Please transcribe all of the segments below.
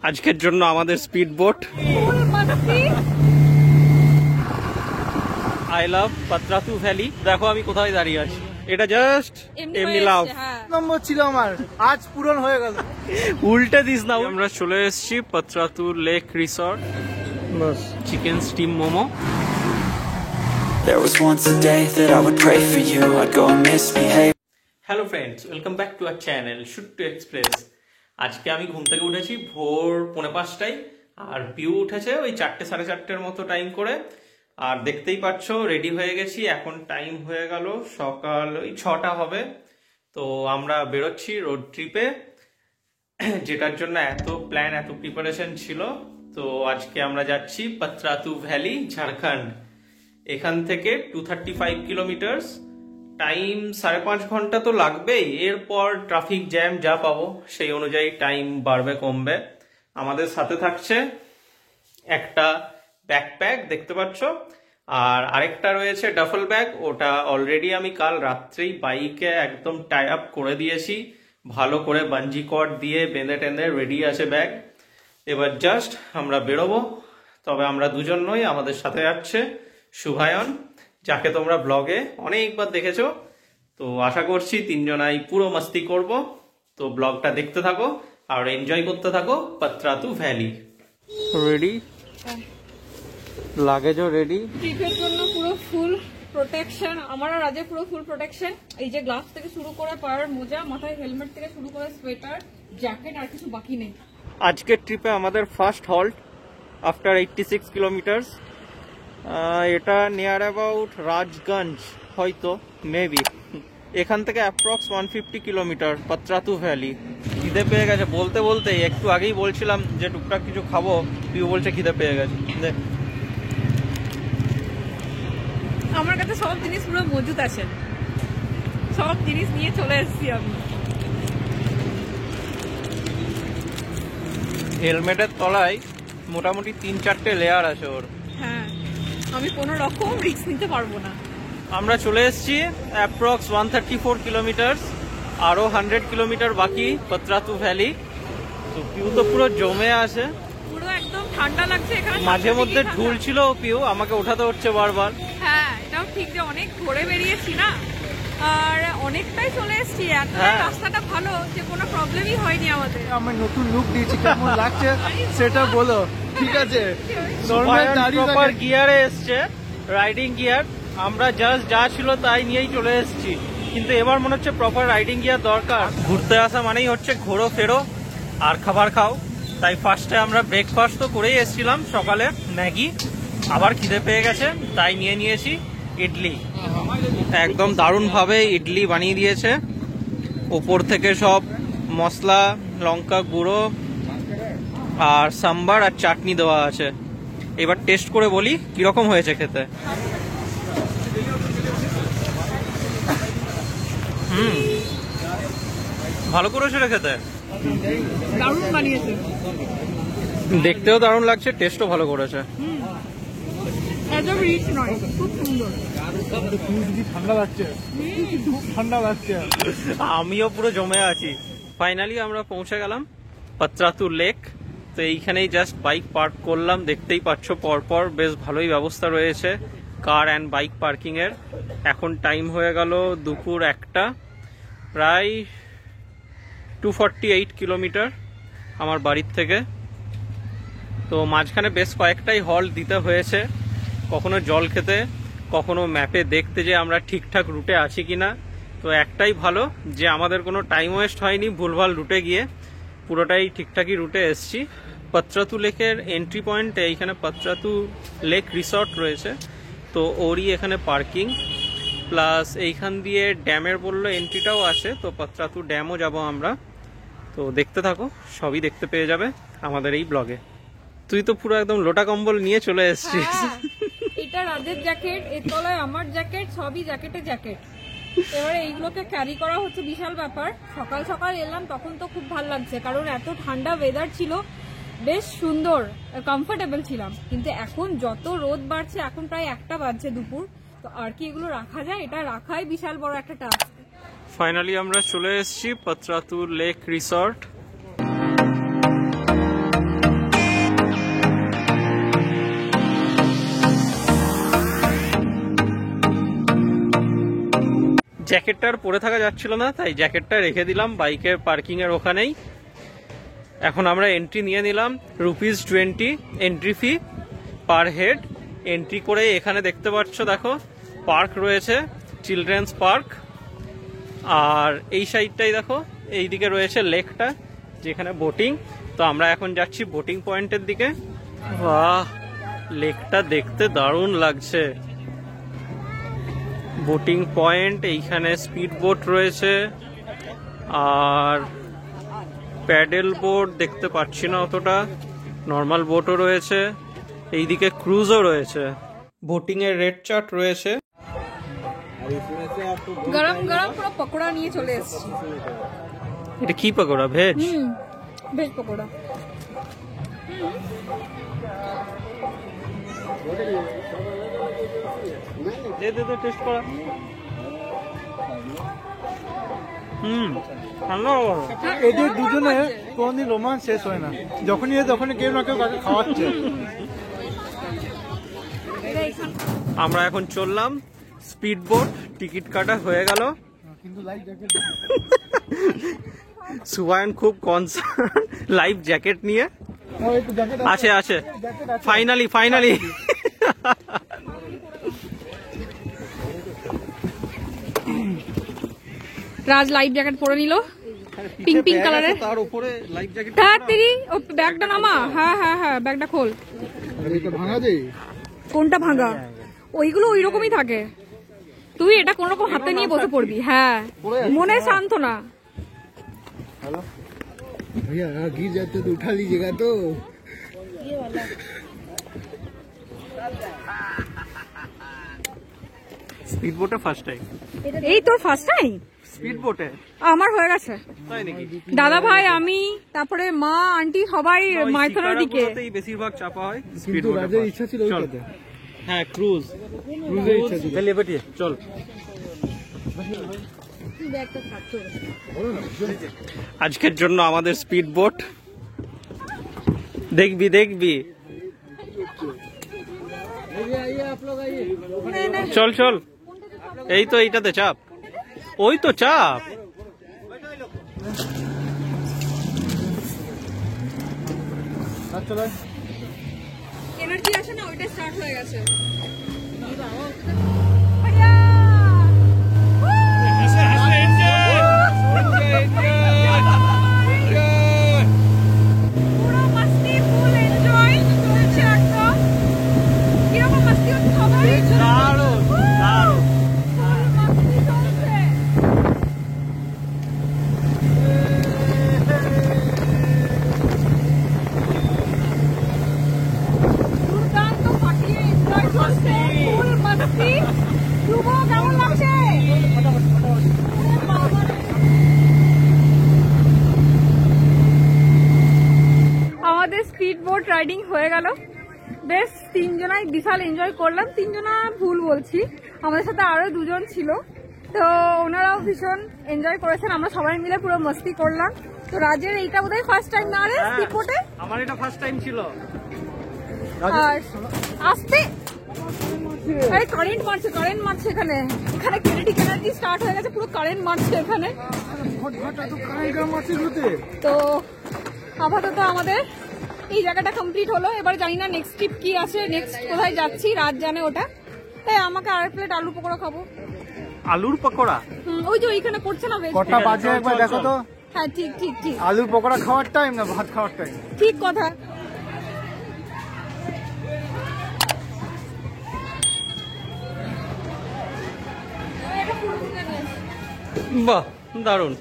আজকের জন্য আমাদের speed boat. I love Patratu valley. দেখো আমি কোথায় দাঁড়িয়ে আছি, এটা জাস্ট এমনি লাভ নম্বর ছিল আমার, আজ পূরণ হয়ে গেল। উল্টে দিস না। আমরা চলে এসেছি Patratu lake resort. Bus chicken steam momo. There was once a day that I would pray for you, I'd go and misbehave. Hello friends, welcome back to our channel shoot to express. আজকে আমি ঘুম থেকে উঠেছি ভোর 4:45টায়, আর পিউ উঠেছে ওই 4টে সাড়ে 4টের মতো টাইম করে। আর দেখতেই পাচ্ছ রেডি হয়ে গেছি। এখন টাইম হয়ে গেল সকাল ওই 6টা হবে। তো আমরা বেরোচ্ছি রোড ট্রিপে, যেটার জন্য এত প্ল্যান এত প্রিপারেশন ছিল। তো আজকে আমরা যাচ্ছি পাত্রাতু ভ্যালি, ঝাড়খণ্ড। এখান থেকে 235 কিলোমিটার, টাইম 5.5 ঘন্টা তো লাগবেই। এরপর ট্রাফিক জ্যাম যা পাবো সেই অনুযায়ী টাইম বাড়বে কমবে। আমাদের সাথে থাকছে একটা ব্যাকপ্যাক দেখতে পাচ্ছ, আর আরেকটা রয়েছে ডাফল ব্যাগ। ওটা অলরেডি আমি কাল রাত্রেই বাইকে একদম টাই আপ করে দিয়েছি, ভালো করে বাঞ্জি কর্ড দিয়ে বেঁধে টেঁধে রেডি আছে ব্যাগ। এবার জাস্ট আমরা বেরোবো। তবে আমরা দুজন নই, আমাদের সাথে যাচ্ছে শুভায়ন, যাকে তোমরা ব্লগে অনেকবার দেখেছো। তো আশা করছি তিনজনাই পুরো মাস্তি করব। তো ব্লগটা দেখতে থাকো আর এনজয় করতে থাকো পাত্রাতু ভ্যালি। রেডি? লাগেজও রেডি। ট্রিপের জন্য পুরো ফুল প্রোটেকশন, আমার আর রাজের পুরো ফুল প্রোটেকশন। এই যে গ্লাভস থেকে শুরু করে পায়ের মোজা, মাথায় হেলমেট থেকে শুরু করে সোয়েটার, জ্যাকেট, আর কিছু বাকি নেই। আজকের ট্রিপে আমাদের ফার্স্ট হল্ট আফটার 86 কিলোমিটার্স। এটা নিয়ার অ্যাবাউট রাজগঞ্জ, হয়তো মেবি। এখান থেকে অ্যাপ্রক্স 150 কিলোমিটার পাত্রাতু ভ্যালি। খিদে পেয়ে গেছে, বলতে বলতে একটু আগেই বলছিলাম যে টুকটাক কিছু খাবো, তুই বলছে খিদে পেয়ে গেছে। আমার কাছে সব জিনিস পুরো মজুদ আছে, সব জিনিস নিয়ে চলে এসেছি আমি। হেলমেটের তলায় মোটামুটি 3-4টে লেয়ার আছে ওর। হ্যাঁ, আমি কোনো রকম রিস্ক নিতে পারবো না। আমরা চলে এসেছি অ্যাপ্রক্স 134 কিলোমিটার, আরো 100 কিলোমিটার বাকি পাত্রাতু ভ্যালি। তো পিউ তো পুরো জমে আছে, পুরো একদম ঠান্ডা লাগছে এখানে। মাঝে মধ্যে ঢুল ছিল পিউ, আমাকে ওঠাতে হচ্ছে বারবার। হ্যাঁ, এটাও ঠিক যে অনেক ঘুরে বেরিয়েছি না, আর অনেকটাই চলে এসেছি। এত রাস্তাটা ভালো যে কোনো প্রবলেমই হয়নি আমাদের। আমার নতুন লুক দিয়েছি, কেমন লাগছে সেটা বলো। ঠিক আছে, প্রপার গিয়ারে এসছে, রাইডিং গিয়ার। আমরা জাস্ট যা ছিল তাই নিয়েই চলে এসেছি, কিন্তু এবার মনে হচ্ছে প্রপার রাইডিং গিয়ার দরকার। ঘুরতে আসা মানেই হচ্ছে ঘোরো ফেরো আর খাবার খাও। তাই ফার্স্টে আমরা ব্রেকফাস্ট তো করেই এসেছিলাম সকালে, ম্যাগি। আবার খিদে পেয়ে গেছে তাই নিয়ে নিয়েছি ইডলি। একদম দারুণভাবে ইডলি বানিয়ে দিয়েছে, ওপর থেকে সব মশলা, লঙ্কা গুঁড়ো আর সাম্বার আর চাটনি দেওয়া আছে। এবার টেস্ট করে বলি কিরকম হয়েছে খেতে। ভালো করেছে রে খেতে, দারুণ বানিয়েছে, দেখতেও দারুণ লাগছে, টেস্টও ভালো করেছে। একদম রিচ নয়, খুব সুন্দর। ঠান্ডা লাগছে, খুব ঠান্ডা লাগছে। আমিও পুরো জমে আছি। ফাইনালি আমরা পৌঁছে গেলাম পাত্রাতু লেক। তো এইখানেই জাস্ট বাইক পার্ক করলাম, দেখতেই পাচ্ছ পরপর বেশ ভালোই ব্যবস্থা রয়েছে কার অ্যান্ড বাইক পার্কিং এর। এখন টাইম হয়ে গেল দুপুর 1টা, প্রায় 248 কিলোমিটার আমার বাড়ির থেকে। তো মাঝখানে বেশ কয়েকটাই হল্ট দিতে হয়েছে, কখনো জল খেতে, কখনো ম্যাপে দেখতে যে আমরা ঠিকঠাক রুটে আছি কিনা। তো একটাই ভালো যে আমাদের কোনো টাইম ওয়েস্ট হয়নি ভুলভাল রুটে গিয়ে, পুরোটাই ঠিকঠাকই রুটে এসছি। পাত্রাতু লেকের এন্ট্রি পয়েন্টে এইখানে পাত্রাতু লেক রিসর্ট রয়েছে, তো ওরই এখানে পার্কিং, প্লাস এইখান দিয়ে ড্যামের বললো এন্ট্রিটাও আছে। তো পাত্রাতু ড্যামও যাব আমরা। তো দেখতে থাকো, সবই দেখতে পেয়ে যাবে আমাদের এই ব্লগে। তুই তো পুরো একদম লোটা কম্বল নিয়ে চলে এসেছিস। এটা রাজের জ্যাকেট, এর তলায় আমার জ্যাকেট, সবই জ্যাকেটে জ্যাকেট। এবারে এইগুলোকে ক্যারি করা হচ্ছে বিশাল ব্যাপার। সকাল সকাল এলাম তখন তো খুব ভালো লাগছে, কারণ এত ঠান্ডা ওয়েদার ছিল, বেশ সুন্দর কমফোর্টেবল ছিলাম। কিন্তু এখন যত রোদ বাড়ছে, এখন প্রায় 1টা বাজছে দুপুর, তো আর কি এগুলো রাখা যায়? এটা রাখাই বিশাল বড় একটা টাস্ক। ফাইনালি আমরা চলে এসেছি পাত্রাতু লেক রিসর্ট। জ্যাকেটটা আর পরে থাকা যাচ্ছিল না, তাই জ্যাকেটটা রেখে দিলাম বাইকের পার্কিং এর ওখানেই। এখন আমরা এন্ট্রি নিয়ে নিলাম ₹20 entry fee per head. Entry করে এখানে দেখতে পাচ্ছ, দেখো পার্ক রয়েছে, চিলড্রেন্স পার্ক। আর এই সাইডটাই দেখো, এইদিকে রয়েছে লেকটা যেখানে বোটিং। তো আমরা এখন যাচ্ছি বোটিং পয়েন্টের দিকে। বাহ, লেকটা দেখতে দারুণ লাগছে। বোটিং পয়েন্ট, এইখানে স্পিড বোট রয়েছে আর প্যাডেল বোট দেখতে পাচ্ছি না অতটা, নর্মাল বোটও রয়েছে, এইদিকে ক্রুজও রয়েছে। বোটিং এর রেট চার্ট রয়েছে। গরম গরম পুরো পকোড়া নিয়ে চলে এসেছি। এটা কি পকোড়া? ভেজ? ভেজ পকোড়া। দে টেস্ট করা। এদের দুজনে কোনদিন রোমান্স শেষ হয় না, যখনই তখনই কেউ না কেউ কাকে খাওয়াচ্ছে। আমরা এখন চললাম স্পিড বোট, টিকিট কাটা হয়ে গেল। কিন্তু লাইফ জ্যাকেট সুবায়ন খুব কনসার্ন লাইফ জ্যাকেট নিয়ে। আছে আছে, ফাইনালি ফাইনালি। রাজ লাইফ জ্যাকেট পরে নিল, পিঙ্ক পিঙ্ক কালারের। তার উপরে লাইফ জ্যাকেট। তাড়াতাড়ি ও ব্যাগটা নামা। হ্যাঁ হ্যাঁ হ্যাঁ, ব্যাগটা খোল। এটা ভাঙা যায়? কোনটা ভাঙা? ওইগুলো ওই রকমই থাকে, তুই এটা কোন রকম হাতে নিয়ে বসে পড়বি। হ্যাঁ, মনে শান্ত না। हेलो भैया, गिर जाते तो उठा लीजिएगा। तो স্পিড বোটে ফার্স্ট টাইম। এই তোর ফার্স্ট টাইম স্পিড বোটে? আমার হয়ে গেছে। তাই নাকি? দাদা ভাই, আমি, তারপরে মা, আন্টি সবাই মাইথনের দিকে। বেশিরভাগ চাপা হয় স্পিড কিন্তু বোটে। রাজের ইচ্ছা ছিল ওইটাতে। হ্যাঁ, ক্রুজ। ক্রুজের ইচ্ছা ছিল। চল বেটিয়ে চল। আজকের জন্য আমাদের স্পিড বোট। দেখবি দেখবি। চল চল, এই তো এইটাতে চাপ, ওই তো চাপ। এনার্জি আসে না, ওইটা স্টার্ট হয়ে গেছে। পুরো মাস্তি, ফুল এনজয় চলছে একদম। কিরকম মাস্তি হচ্ছে সবাই? দারুণ দারুণ। ফুল মাস্তি চলছে। দুর্দান্ত ফাটিয়ে এনজয় চলছে, ফুল মাস্তি। শুভ, কেমন লাগছে? আমাদের স্পিড বোট রাইডিং হয়ে গেল। বেশ, তিনজনাই বিশাল এনজয় করলাম। তিনজনা ভুল বলছি, আমাদের সাথে আরো দুজন ছিল, তো ওনারাও ভীষণ এনজয় করেছেন। আমরা সবাই মিলে পুরো মস্তি করলাম। তো রাজের এইটা বোধহয় ফার্স্ট টাইম না রে স্পিড বোটে? আমার এটা ফার্স্ট টাইম ছিল। আর আসতে আরে কারেন্ট মারছে, কারেন্ট মারছে এখানে। এখানে কিনেটিক এনার্জি স্টার্ট হয়ে গেছে, পুরো কারেন্ট মারছে এখানে। তো আপাতত আমাদের এই জায়গাটা কমপ্লিট হলো। এবার জানি না নেক্সট ট্রিপ কি আছে, নেক্সট কোথায় যাচ্ছি, রাত জানে ওটা। তাই আমাকে আর প্লেট আলু পকোড়া খাবো। আলুর পকোড়া? ওই যে ওইখানে করছে না ভেজ। কটা বাজে একবার দেখো তো। হ্যাঁ, ঠিক ঠিক ঠিক, আলুর পকোড়া খাওয়ার টাইম না ভাত খাওয়ার টাইম। ঠিক কথা। বাহ, দারুণ।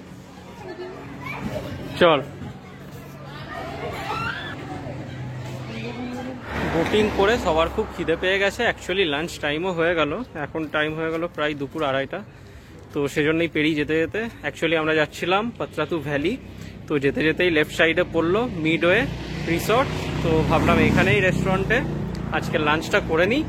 চল। বোটিং করে সবার খুব খিদে পেয়ে গেছে। অ্যাকচুয়ালি লাঞ্চ টাইমও হয়ে গেল, এখন টাইম হয়ে গেল প্রায় দুপুর 2:30। তো সেজন্যই পেরিয়ে যেতে যেতে অ্যাকচুয়ালি আমরা যাচ্ছিলাম পাতরাতু ভ্যালি। তো যেতে যেতেই লেফট সাইডে পড়লো মিডওয়ে রিসর্ট। তো ভাবলাম এখানেই রেস্টুরেন্টে আজকে লাঞ্চটা করে নিই।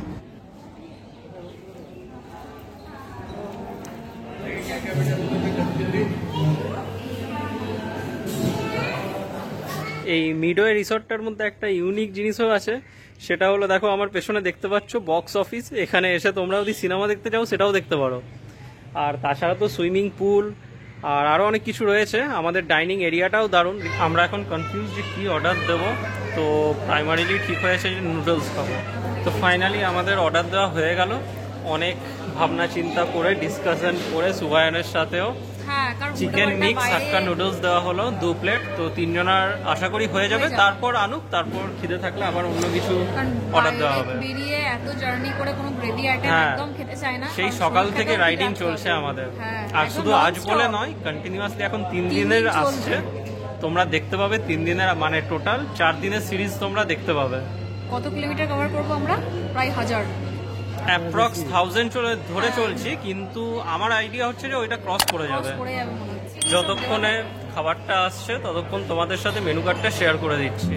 এই মিডওয়ে রিসর্টটার মধ্যে একটা ইউনিক জিনিসও আছে, সেটা হলো দেখো আমার পেছনে দেখতে পাচ্ছ বক্স অফিস। এখানে এসে তোমরা যদি সিনেমা দেখতে চাও সেটাও দেখতে পারো। আর তাছাড়া তো সুইমিং পুল আর আরও অনেক কিছু রয়েছে। আমাদের ডাইনিং এরিয়াটাও দারুণ। আমরা এখন কনফিউজ যে কী অর্ডার দেবো। তো প্রাইমারিলি ঠিক হয়েছে যে নুডলস খাবো। তো ফাইনালি আমাদের অর্ডার দেওয়া হয়ে গেল। অনেক ভাবনা চিন্তা করে ডিসকাশন করে সুভায়নের সাথেও চিকেন মিক্স হাক্কা নুডলস দেওয়া হলো 2 প্লেট। তো 3 জনের আশা করি হয়ে যাবে। তারপর আনুক, তারপর খিদে থাকলে আবার অন্য কিছু অর্ডার দেওয়া হবে। বেরিয়ে এত জার্নি করে কোনো গ্রেভি আইটেম একদম খেতে চাই না। সেই সকাল থেকে রাইডিং চলছে আমাদের। আর শুধু আজ বলে নয়, কন্টিনিউয়াসলি এখন 3 দিনের আসছে। তোমরা দেখতে পাবে 3 দিনের, মানে টোটাল 4 দিনের সিরিজ তোমরা দেখতে পাবে। কত কিলোমিটার কভার করবো আমরা? প্রায় 1000, অ্যাপ্রক্স 1000 ধরে চলছি, কিন্তু আমার আইডিয়া হচ্ছে যে ওইটা ক্রস করে যাবে। যতক্ষণে খাবারটা আসছে ততক্ষণ তোমাদের সাথে মেনু কার্ডটা শেয়ার করে দিচ্ছি।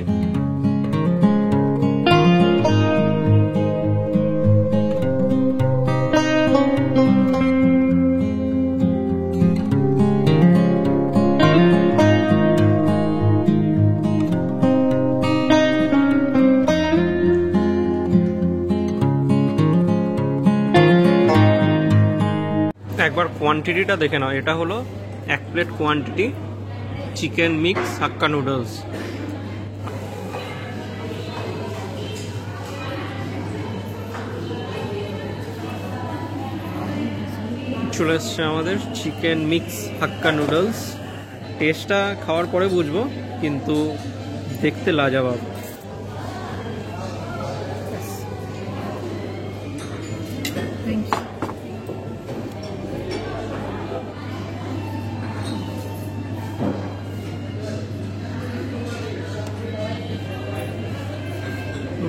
একবার কোয়ান্টিটিটা দেখে নাও। এটা হলো 1 প্লেট কোয়ান্টিটি চিকেন মিক্স হাক্কা নুডলস। চলে এসছে আমাদের চিকেন মিক্স হাক্কা নুডলস। টেস্টটা খাওয়ার পরে বুঝবো, কিন্তু দেখতে লাজবাব।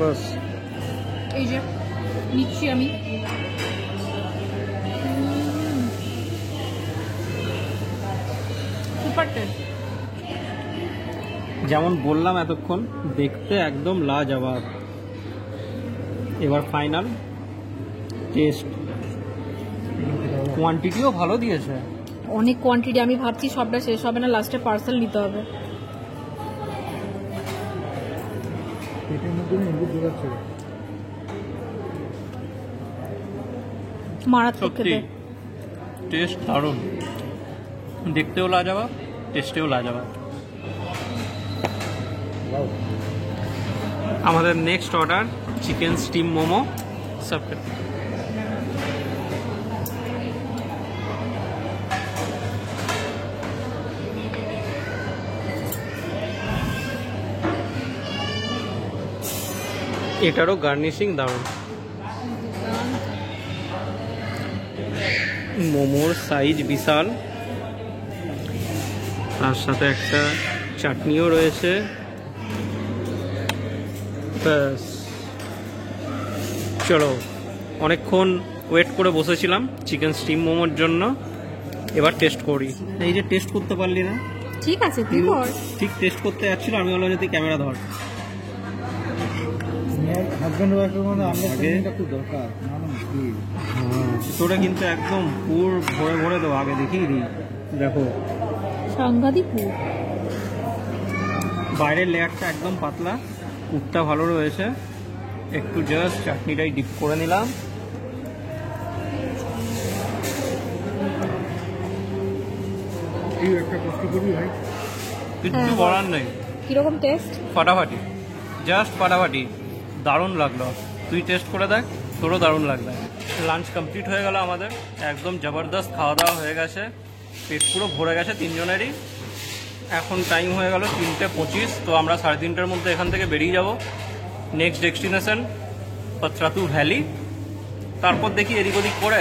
বাস এই যে নিচ্ছি আমি। Super test. যেমন বললাম এতক্ষণ, দেখতে একদম লাজবাব। এবার ফাইনাল টেস্ট। কোয়ান্টিটিও ভালো দিয়েছে, অনেক কোয়ান্টিটি। আমি ভাবছি সবটা শেষ হবে না, লাস্টে পার্সেল নিতে হবে। মারাত্মক খেতে। টেস্ট দারুণ, দেখতেও লাজবাব, টেস্টেও লাজবাব। আমাদের next order chicken steam momo serve করতে। এটারও গার্নিশিং দারুণ। মোমোর সাইজ বিশাল, তার সাথে একটা চাটনিও রয়েছে। ব্যাস, চলো। অনেকক্ষণ ওয়েট করে বসেছিলাম চিকেন স্টিম মোমোর জন্য, এবার টেস্ট করি। এই যে টেস্ট করতে পারলি না, ঠিক আছে তুই কর। ঠিক টেস্ট করতে যাচ্ছিল, আমি বললাম যদি ক্যামেরা ধর। হাজব্যান্ড ওয়াইফের মধ্যে আন্ডারস্ট্যান্ডিংটা খুব দরকার। তোরা কিন্তু একদম পুর ভরে ভরে দেবো, আগে দেখিয়ে দিই। দেখো সাংঘাতিক। বাইরের লেয়ারটা একদম পাতলা, পুরটা ভালো রয়েছে। একটু জাস্ট চাটনিটাই ডিপ করে নিলাম। একটা কষ্ট করবি ভাই, কিছু করার নেই। কিরকম টেস্ট? ফাটাফাটি, জাস্ট ফাটাফাটি, দারুণ লাগলো। তুই টেস্ট করে দেখ, তোরও দারুণ লাগবে। লাঞ্চ কমপ্লিট হয়ে গেল আমাদের, একদম জবরদস্ত খাওয়া দাওয়া হয়ে গেছে, পেট পুরো ভরে গেছে 3 জনেরই। এখন টাইম হয়ে গেল 3:25। তো আমরা 3:30টার মধ্যে এখান থেকে বেরিয়ে যাব। নেক্সট ডেস্টিনেশন পাত্রাতু ভ্যালি, তারপর দেখি এদিক ওদিক করে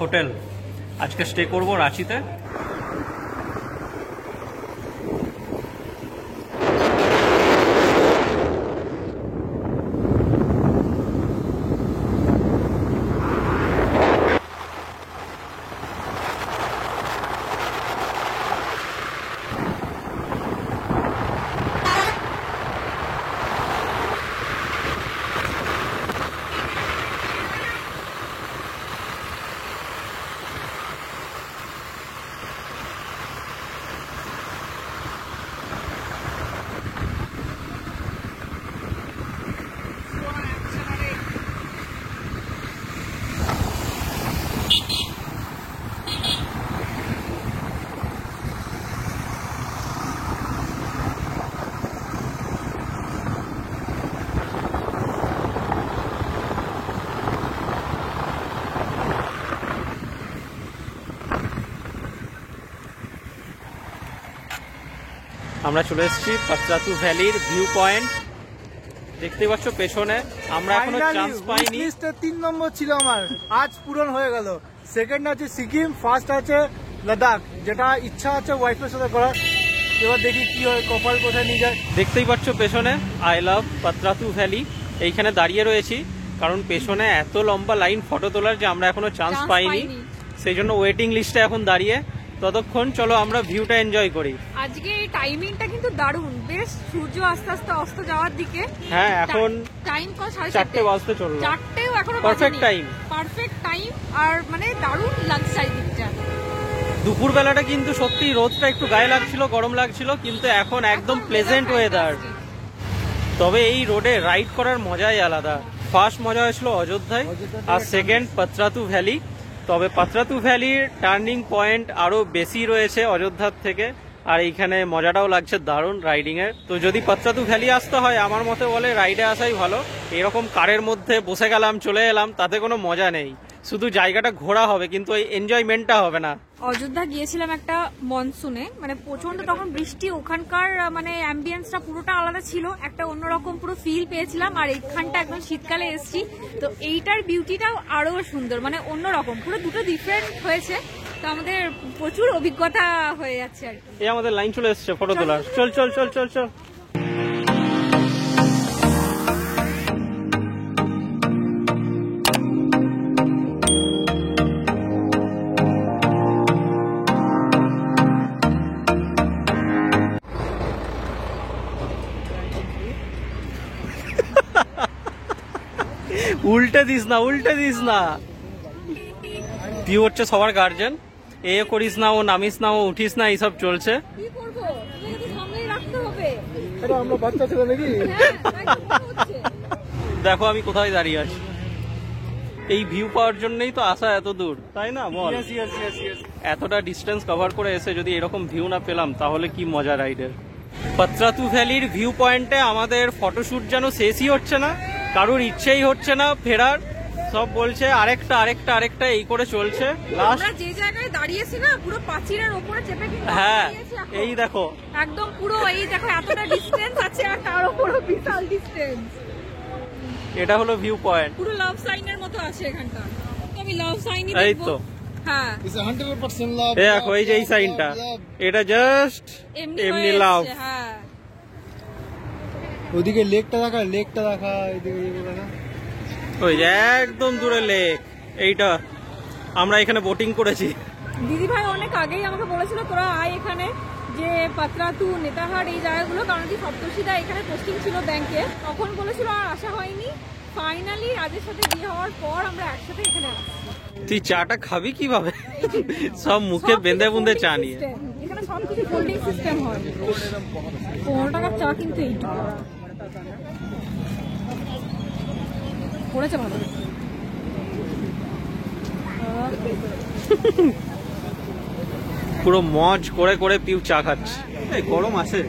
হোটেল। আজকে স্টে করব রাঁচিতে। আমরা চলে এসেছি পাত্রাতু ভ্যালির ভিউ পয়েন্ট। দেখতে পাচ্ছ পেছনে, আমরা এখনো চান্স পাইনি। লিস্টে 3 নম্বর ছিল আমার, আজ পূরণ হয়ে গেল। সেকেন্ড আছে সিকিম, ফার্স্ট আছে লাদাখ, যেটা ইচ্ছা আছে ওয়াইফের সাথে করার। এবার দেখি কি হয়, কপাল কোথায় নিয়ে যায়। দেখতেই পাচ্ছ পেছনে আই লাভ পাত্রাতু ভ্যালি, এইখানে দাঁড়িয়ে রয়েছি কারণ পেছনে এত লম্বা লাইন ফটো তোলার যে আমরা এখনো চান্স পাইনি, সেই জন্য ওয়েটিং লিস্টে এখন দাঁড়িয়ে। ততক্ষণ চলো আমরা ভিউটা এনজয় করি। আজকে এই টাইমিংটা কিন্তু দারুণ, বেশ সূর্য আস্তে আস্তে অস্ত যাওয়ার দিকে। হ্যাঁ, এখন টাইম 4টে বাজতে চললো, 4টেও এখনো পারফেক্ট টাইম, পারফেক্ট টাইম। আর মানে দারুণ লাগছে চারিদিকটা। দুপুর বেলাটা কিন্তু সত্যি রোদটা একটু গায়ে লাগছিল, গরম লাগছিল, কিন্তু এখন একদম প্লেজেন্ট ওয়েদার। তবে এই রোডে রাইড করার মজাই আলাদা। ফার্স্ট মজা হয়েছিল অযোধ্যায়, আর সেকেন্ড পাত্রাতু ভ্যালি। তবে পাত্রাতু ভ্যালির টার্নিং পয়েন্ট আরো বেশি রয়েছে অযোধ্যার থেকে, আর এইখানে মজাটাও লাগছে দারুণ রাইডিং এর। তো যদি পাত্রাতু ভ্যালি আসতে হয়, আমার মতে বলে রাইডে আসাই ভালো। এরকম কারের মধ্যে বসে গেলাম, চলে এলাম, তাতে কোনো মজা নেই। শুধু জায়গাটা ঘোরা হবে কিন্তু ওই এনজয়মেন্টটা হবে না। অযোধ্যা গিয়েছিলাম একটা মনসুনে, মানে প্রচন্ড তখন বৃষ্টি, ওখানকার মানে অ্যাম্বিয়েন্সটা পুরোটা আলাদা ছিল, একটা অন্যরকম পুরো ফিল পেয়েছিলাম। আর এইখানটা একদম শীতকালে এসেছি, তো এইটার বিউটিটাও আরো সুন্দর, মানে অন্যরকম, পুরো দুটো ডিফারেন্ট হয়েছে। তো আমাদের প্রচুর অভিজ্ঞতা হয়ে যাচ্ছে আর কি। এই আমাদের লাইন চলে এসছে ফটো তোলার, চল চল চল চল চল। উল্টে দিস না, উল্টে দিস না। পিউ হচ্ছে সবার গার্জেন, এ করিস না, ও নামিস না, ও উঠিস না, এইসব চলছে। কি করবো, সামনেই রাখতে হবে। আমরা বাচ্চা ছেলে নাকি? দেখো আমি কোথায় দাঁড়িয়ে আছি, এই ভিউ পাওয়ার জন্যই তো আসা এত দূর, তাই না বল? এতটা ডিস্টেন্স কভার করে এসে যদি এরকম ভিউ না পেলাম তাহলে কি মজা রাইডের। পাত্রাতু ভ্যালির ভিউ পয়েন্টে আমাদের ফটোশুট যেন শেষই হচ্ছে না, কারোর ইচ্ছেই হচ্ছে না ফেরার। সব বলছে আরেকটা আরেকটা আরেকটা, এই করে চলছে। আমরা যে জায়গায় দাঁড়িয়েছি না, পুরো পাঁচিরের উপরে চেপে কিন্তু হ্যাঁ, দাঁড়িয়েছি এখন। এই দেখো একদম পুরো এই দেখো এতটা ডিসটেন্স আছে, আর তার উপরে বিশাল ডিসটেন্স। এটা হলো ভিউ পয়েন্ট, পুরো লাভ সাইনের মতো আছে এখানটা। আমি লাভ সাইনই এই দেখবো। তো হ্যাঁ, It's 100% love. দেখো এই যে এই সাইনটা, এটা জাস্ট এমনি লাভ। হ্যাঁ, ওদিকে লেকটা দেখা, লেকটা দেখা, এদিকে দেখা। ওই যে একদম দূরে লেক, এইটা আমরা এখানে বোটিং করেছি। দিদি ভাই অনেক আগেই আমাকে বলেছিল তোরা আয় এখানে, যে পাত্রাতু, নেতাহাট এই জায়গাগুলো, কারণ কি সপ্তর্ষিদা এখানে পোস্টিং ছিল ব্যাংকে, তখন বলেছিল, আর আসা হয়নি। ফাইনালি রাজের সাথে বিয়ে হওয়ার পর আমরা একসাথে এখানে আসছি। তুই চাটা খাবি কিভাবে? সব মুখে বেঁধে বুঁধে চা নিয়ে। এখানে সবকিছু ফোল্ডিং সিস্টেম হয়। 15 টাকার চা কিন্তু এইটুকু পড়েছে ভালো। পুরো মজ করে করে পিউ চা খাচ্ছে। এই গরম আছে,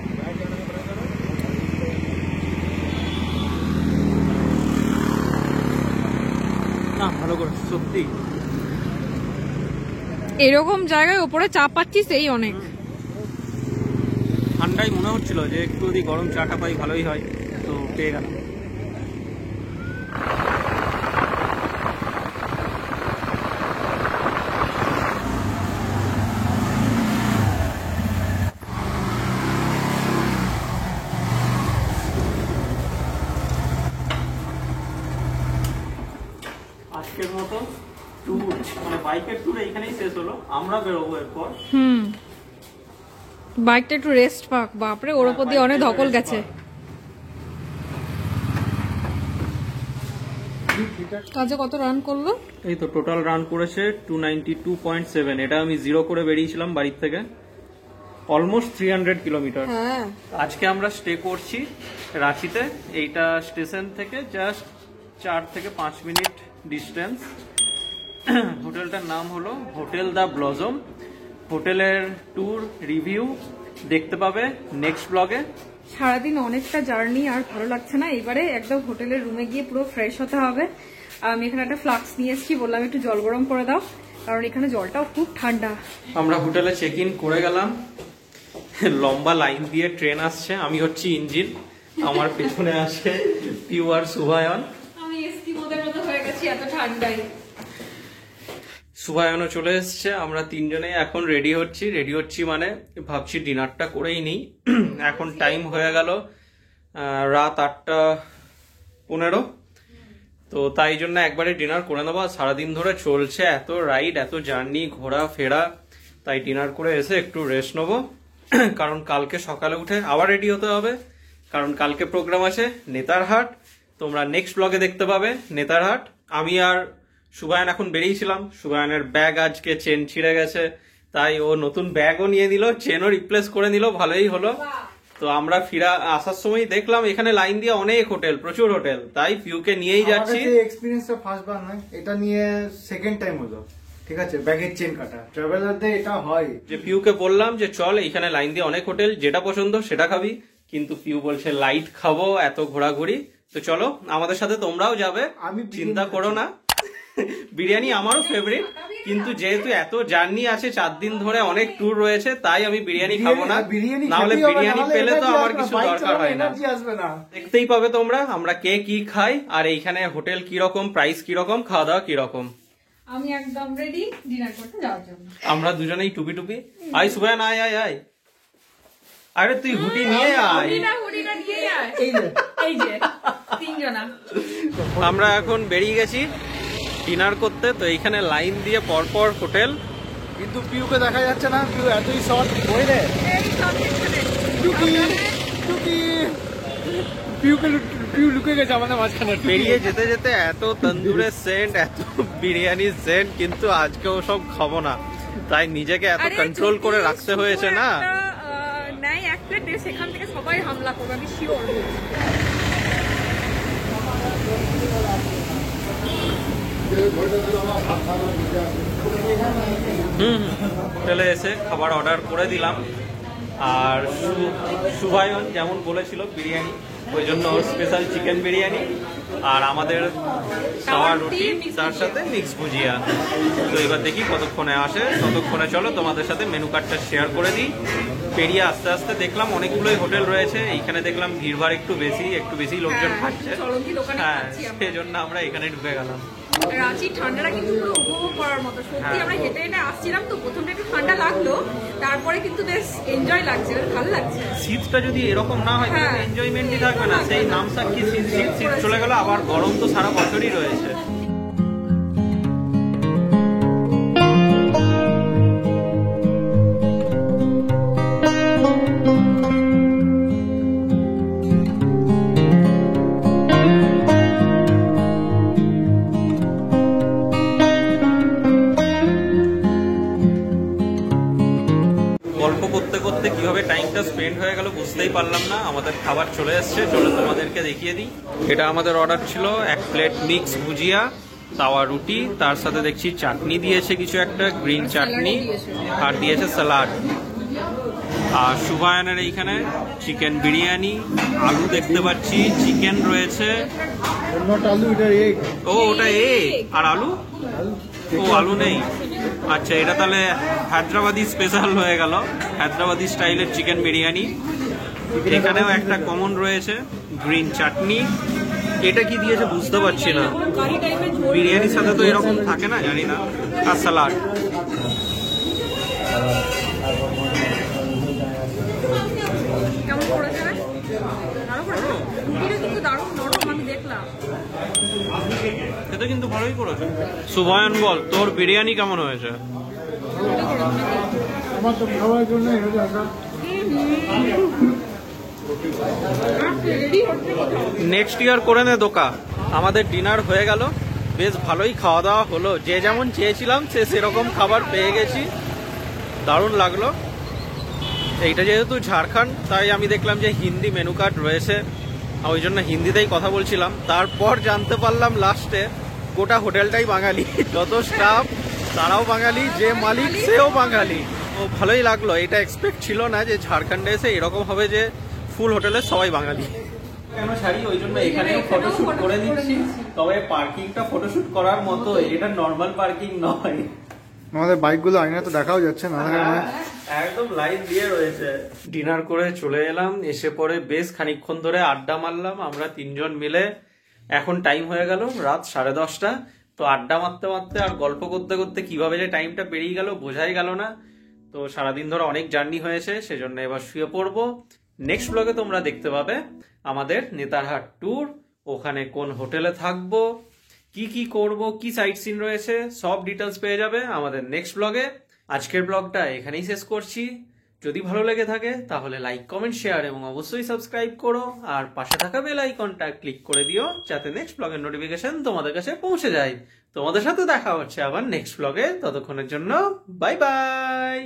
না ভালো করে সত্যি। এরকম জায়গায় ওপরে চা পাচ্ছিস এই অনেক। ঠান্ডাই মনে হচ্ছিল যে একটু যদি গরম চাটা পাই ভালোই হয়, তো পেয়ে গেলাম। আজকের মতো ট্যুর, মানে বাইকের ট্যুর এইখানেই শেষ হলো। আমরা বেরোবো এরপর। বাইকটা একটু রেস্ট পাক। বাপরে, ওর উপর দিয়ে অনেক ধকল গেছে। আজকে কত রান করলো? এই তো টোটাল রান করেছে 292.7। এটা আমি 0 করে বেরিয়েছিলাম বাড়ির থেকে, অলমোস্ট 300 কিলোমিটার। হ্যাঁ, আজকে আমরা স্টে করছি রাঁচিতে। এইটা স্টেশন থেকে জাস্ট 4 থেকে 5 মিনিট ডিস্টেন্স। হোটেলটার নাম হলো হোটেল দ্য ব্লজম। হোটেলের ট্যুর রিভিউ দেখতে পাবে নেক্সট ব্লগে। সারাদিন অনেকটা জার্নি, আর ভালো লাগছে না। এবারে একদম হোটেলের রুমে গিয়ে পুরো ফ্রেশ হতে হবে। আমি এখানে একটা ফ্লাক্স নিয়ে এসেছি, বললাম একটু জল গরম করে দাও, কারণ এখানে জলটাও খুব ঠান্ডা। আমরা হোটেলে চেক ইন করে গেলাম। লম্বা লাইন দিয়ে ট্রেন আসছে, আমি হচ্ছি ইঞ্জিন, আমার পেছনে আসে পিউ আর শুভায়ন। আমি এস্কিমোদের মতো হয়ে গেছি এত ঠান্ডায়। শুভায়নও চলে এসছে, আমরা তিনজনেই এখন রেডি হচ্ছি মানে ভাবছি ডিনারটা করেই নিই। এখন টাইম হয়ে গেল রাত 8:15, তো তাই জন্য একবারে ডিনার করে নেবো। সারাদিন ধরে চলছে এত রাইড, এত জার্নি, ঘোরা ফেরা, তাই ডিনার করে এসে একটু রেস্ট নেবো। কারণ কালকে সকালে উঠে আবার রেডি হতে হবে, কারণ কালকে প্রোগ্রাম আছে নেতারহাট। তোমরা নেক্সট ব্লগে দেখতে পাবে নেতারহাট। আমি আর শুভায়ন এখন বেরিয়েছিলাম, শুভায়নের ব্যাগ আজকে চেন ছিঁড়ে গেছে, তাই ও নতুন ব্যাগও নিয়ে নিল, চেনও রিপ্লেস করে নিল, ভালোই হলো। তো আমরা ফিরা আসার সময় দেখলাম এখানে লাইন দিয়ে অনেক হোটেল, প্রচুর হোটেল, তাই পিউকে নিয়েই যাচ্ছি। এক্সপিরিয়েন্সটা ফার্স্ট বার নয়, এটা নিয়ে সেকেন্ড টাইম হলো। ঠিক আছে, ব্যাগের চেন কাটা, ট্রাভেলারদের এটা হয়। যে পিউকে বললাম যে চল এইখানে লাইন দিয়ে অনেক হোটেল, যেটা পছন্দ সেটা খাবি, কিন্তু পিউ বলছে লাইট খাবো, এত ঘোরাঘুরি। তো চলো আমাদের সাথে তোমরাও যাবে, আমি চিন্তা করো না। বিরিয়ানি আমারও ফেভারিট, কিন্তু যেহেতু এত জার্নি আছে, 4 দিন ধরে অনেক ট্যুর রয়েছে, তাই আমি বিরিয়ানি খাবো না। নাহলে বিরিয়ানি পেলে তো আমার কিছু দরকার হয় না। দেখতেই পাবে তোমরা আমরা কে কি খাই, আর এইখানে হোটেল কিরকম, প্রাইস কিরকম, খাওয়া দাওয়া কিরকম। আমি একদম রেডি ডিনার করতে যাওয়ার জন্য। আমরা দুজনেই টুপি টুপি। আয় সুবান, আয় আয় আয়। আরে তুই হুডি নিয়ে আয়। হুডিটা নিয়ে আয়। এই যে তিনজনা আমরা এখন বেরিয়ে গেছি ডিনার করতে। তো এইখানে লাইন দিয়ে পরপর হোটেল, কিন্তু পিউকে দেখা যাচ্ছে না, পিউ এতই শর্ট বই রে। পিউ লুকে গেছে আমাদের মাঝখানে। বেরিয়ে যেতে যেতে এত তন্দুরের সেন্ট, এত বিরিয়ানির সেন্ট, কিন্তু আজকেও সব খাবো না, তাই নিজেকে এত কন্ট্রোল করে রাখতে হয়েছে না। নাই এক প্লেট দিয়ে সেখান থেকে সবাই হামলা করবে, আমি শিওর। হোটেলে এসে খাবার অর্ডার করে দিলাম, আর শুভায়ন যেমন বলেছিল বিরিয়ানি, ওই জন্য স্পেশাল চিকেন বিরিয়ানি, আর আমাদের সাওয়া রুটি, তার সাথে মিক্স ভুজিয়া। তো এবার দেখি কতক্ষণে আসে, ততক্ষণে চলো তোমাদের সাথে মেনু কার্ডটা শেয়ার করে দিই। পেরিয়ে আস্তে আস্তে দেখলাম অনেকগুলোই হোটেল রয়েছে, এইখানে দেখলাম ভিড়ভাড় একটু বেশি লোকজন খাচ্ছে, হ্যাঁ সেই জন্য আমরা এখানে ঢুকে গেলাম। রাঁচি ঠান্ডাটা কিন্তু পুরো উপভোগ করার মতো, সত্যি। আমরা হেঁটে হেঁটে আসছিলাম তো, প্রথমে একটু ঠান্ডা লাগলো, তারপরে কিন্তু বেশ এনজয় লাগছে, ভালো লাগছে। শীতটা যদি এরকম না হয় তাহলে এনজয়মেন্টই থাকবে না, সেই নাম সাক্ষী শীত চলে গেল, আবার গরম তো সারা বছরই রয়েছে। কিভাবে টাইমটা স্পেন্ড হয়ে গেল বুঝতেই পারলাম না। আমাদের খাবার চলে এসছে, চলো তোমাদেরকে দেখিয়ে দিই। এটা আমাদের অর্ডার ছিল 1 প্লেট মিক্স ভুজিয়া, তাওয়া রুটি, তার সাথে দেখছি চাটনি দিয়েছে কিছু একটা, গ্রিন চাটনি, আর দিয়েছে স্যালাড। আর শুভায়নের এইখানে চিকেন বিরিয়ানি, আলু দেখতে পাচ্ছি, চিকেন রয়েছে, ও ওটা এগ, আর আলু, ও আলু নেই। আচ্ছা এটা তাহলে হায়দ্রাবাদি স্পেশাল হয়ে গেল, হায়দ্রাবাদি স্টাইলের চিকেন বিরিয়ানি। এখানেও একটা কমন রয়েছে গ্রিন চাটনি। এটা কি দিয়েছে বুঝতে পারছি না, বিরিয়ানির সাথে তো এরকম থাকে না, জানি না। আর স্যালাড। এটা কিন্তু ভালোই করেছে। শুভায়ন বল তোর বিরিয়ানি কেমন হয়েছে? আমার তো খাওয়ার জন্য নেক্সট ইয়ার করে নে দোকা। আমাদের ডিনার হয়ে গেল, বেশ ভালোই খাওয়া দাওয়া হলো, যে যেমন চেয়েছিলাম সে সেরকম খাবার পেয়ে গেছি, দারুণ লাগলো। এইটা যেহেতু ঝাড়খণ্ড, তাই আমি দেখলাম যে হিন্দি মেনু কার্ড রয়েছে, ওই জন্য হিন্দিতেই কথা বলছিলাম। তারপর জানতে পারলাম লাস্টে গোটা হোটেলটাই বাঙালি, যত স্টাফ তারাও বাঙালি, যে মালিক সেও বাঙালি। ও ভালোই লাগলো, এটা এক্সপেক্ট ছিল না যে ঝাড়খণ্ডে এসে এরকম হবে যে ফুল হোটেলের সবাই বাঙালি। কেন ছাড়ি, ওই জন্য এখানেও ফটোশুট করে দিচ্ছি, তবে পার্কিংটা ফটোশুট করার মতো, এটা নর্মাল পার্কিং নয়। আমাদের বাইকগুলো আয়না তো দেখাও যাচ্ছে না। একদম লাইন দিয়ে রয়েছে। ডিনার করে চলে এলাম, এসে পরে বেশ খানিকক্ষণ ধরে আড্ডা মারলাম আমরা তিনজন মিলে। এখন টাইম হয়ে গেল রাত 10:30। তো আড্ডা মারতে মারতে আর গল্প করতে করতে কিভাবে যে টাইমটা পেরিয়ে গেল বোঝাই গেল না। তো সারাদিন ধরে অনেক জার্নি হয়েছে, সেজন্য এবার শুয়ে পড়বো। নেক্সট ব্লগে তোমরা দেখতে পাবে আমাদের নেতারহাট ট্যুর, ওখানে কোন হোটেলে থাকবো, কি কি করব, কি সাইট সিন রয়েছে, সব ডিটেলস পেয়ে যাবে আমাদের নেক্সট ব্লগে। আজকের ব্লগটা এখানেই শেষ করছি। যদি ভালো লেগে থাকে তাহলে লাইক, কমেন্ট, শেয়ার এবং অবশ্যই সাবস্ক্রাইব করো। আর পাশে থাকা বেল আইকনটা ক্লিক করে দিও যাতে নেক্সট ব্লগের নোটিফিকেশন তোমাদের কাছে পৌঁছে যায়। তোমাদের সাথে দেখা হচ্ছে আবার নেক্সট ব্লগে। ততক্ষণের জন্য বাই বাই।